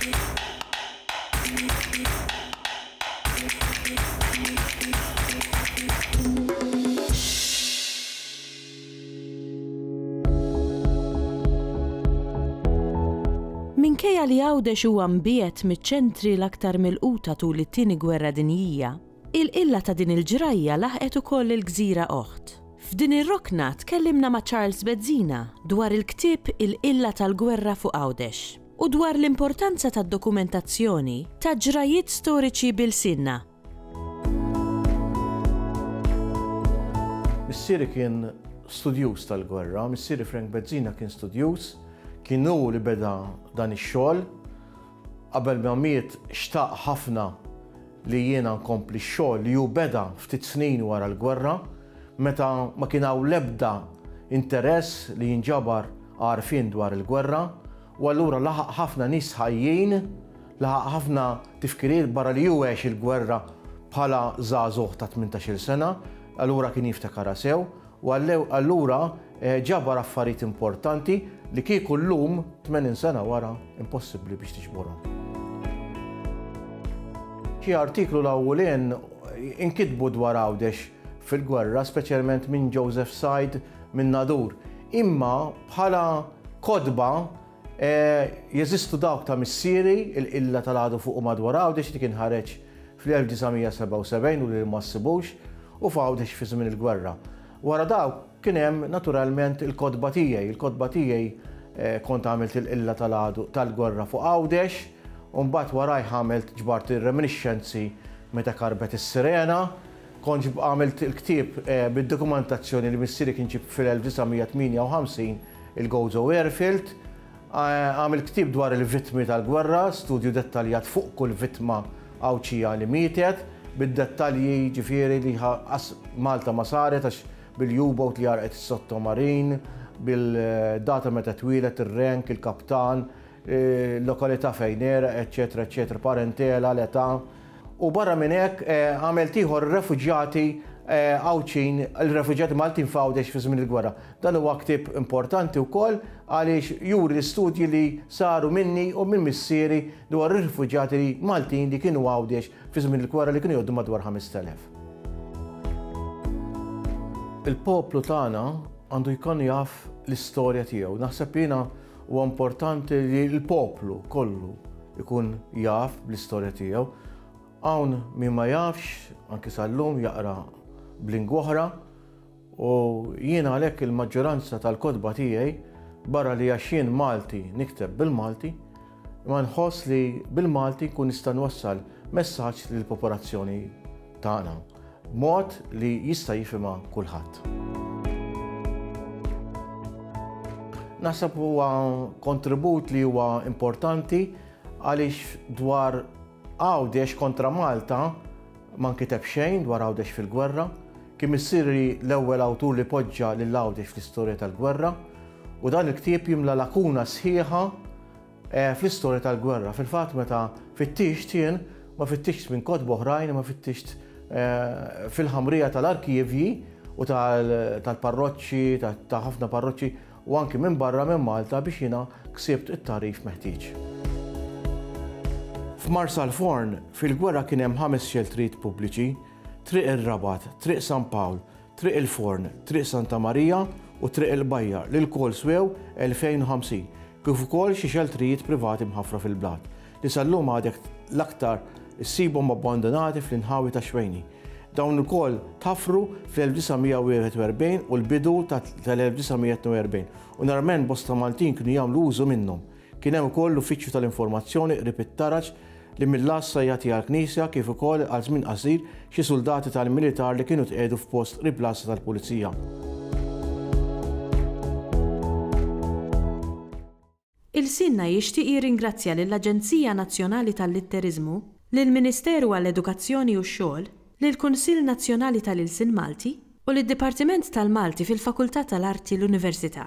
Minkejja li Għawdex huwa mbiet miċ-ċentri l-aktar milquta tul it-tieni gwerra dinjija, il-qilla ta' din il-ġrajja laħqet ukoll il-Gżira Oħt. F'din ir-rokna tkellimna ma' Charles Bezzina dwar il-ktieb Il-qilla tal-gwerra fuq Għawdex u dwar l-importanza tad-dokumentazzjoni ta' ġrajiet storiċi bil-sinna. Missieri kien studjuż tal-gwerra, missieri Frank Bezzina kien studjuż, kien hu li beda dan ix-xogħol, qabel ma miet xtaq ħafna li jiena nkompli x-xogħol li hu beda ftit snin wara l-gwerra, meta ma kien hawn l-ebda interess li jinġabar għarfien dwar il-gwerra, u allura laħaq ħafna nies ħajjin, laħaq ħafna tifkiriet barra li hu għex il-gwerra bħala żagħżugħ ta' 18-il sena, allura kien jiftakara sew, u allura ġabar affarijiet importanti li kieku llum 80 sena wara impossibbli biex tiġborhom. Xi artiklu l-awwelien inkitbu dwar Għawdex fil-gwerra, speċjalment minn Joseph Said minn Nadur. Imma bħala kodba jeżistu dawk ta' missieri il-qilla tal-għadu fuq madwar Għawdex li kien ħareġ fl-1977 u li ma ssibux u f'Għawdex fi żmien il-gwerra. Wara dawk kien hemm naturalment il-kodba tiegħi. Il-kodba tiegħi kont għamilt il-qilla tal-għadu tal-gwerra fuq Għawdex, u mbagħad warajh għamilt ġbart ir-reminiscenzi meta karbet is-sirena, kont għamilt il-ktieb bid-dokumentazzjoni li missieri kien ġib fil-1958 il-Gozo Airfield, għamil ktieb dwar il-vittmi tal-gwerra, studju dettaljat fuq kull vittma Għawċija li mietet, bid-dettalji ġifieri li Malta ma saret għax bil-U-boat li jarqet is-sottomarin, bil-data meta twilet ir-rank, il-kaptan, lokalità fejn era, eċetera, eċetera, parentela, l-età. U barra minn hekk għamilt ieħor refuġjati Għawċin, il-refuġjati Maltin f'Għawdex fi żmien il-gwerra. Dan huwa ktieb importanti wkoll għaliex juri l-istudji li saru minni u minn missieri dwar ir-refuġjati Maltin li kienu Għawdex fi żmien il-gwerra li kienu jgħoddu madwar 5000. Il-poplu tagħna għandu jkun jaf l-istorja tiegħu. Naħseb jiena huwa importanti li l-poplu kollu jkun jaf bl-istorja tiegħu. Hawn min ma jafx, anke sal-lum jaqra b'lingwa oħra, u jiena għalhekk il-maġġoranza tal-kodba tiegħi barra li għax jien Malti nikteb bil-Malti, ma nħoss li bil-Malti nkun nista' nwassal messaġġ lill-popolazzjoni tagħna b'mod li jista' jifhimha kulħadd. Naħseb huwa kontribut li huwa importanti għaliex dwar Għawdex kontra Malta ma nkiteb xejn dwar Għawdex fil-gwerra, kien missieri l-ewwel awtur li poġġa lil Għawdex fl-istorja tal-gwerra, u dan il-ktieb jimla lakuna sħiħa fl-istorja tal-gwerra. Fil-fatt meta fittixt jien ma fittixt minn kotba oħrajn, ma fittixt fil-ħamrija tal-arkivji u tal-parroċċi, ta' ħafna parroċċi u anki minn barra minn Malta biex jiena ksibt it-tarif meħtieġ. F'Marsalforn fil-gwerra kien hemm 5 xeltrijiet pubbliċi, Triq ir-Rabat, Triq San Pawl, Triq il-Forn, Triq Santa Marija u Triq il-Bajjar li l-kol swew 2050, kif ukoll xi xeltrijiet privati mħaffra fil-blad li sallum għadek l-aktar issibhom abbandonati fl-inħawi ta' Xwejni. Dawn ukoll tafru fl-1941 u l-bidu tal-1942 u narmen bosta Maltin kienu jagħmlu użu minnhom. Kien hemm ukoll l-Uffiċċju tal-Informazzjoni qrib it-Taraġ li mill-Lassa jagħti għall-Knisja kif ukoll għal żmien qasir xi soldati tal-militar li kienu tqiegħdu f'post qrib l-Lassa tal-Pulizija. Il-Sinna jixtieq jirringrazzja lill-Aġenzija Nazzjonali tal-Litterizmu, lill-Ministeru għall-Edukazzjoni u x-Xogħol, lill-Kunsill Nazzjonali tal-Ilsien Malti u lid-Dipartiment tal-Malti fil-Fakultà tal-Arti l-Università.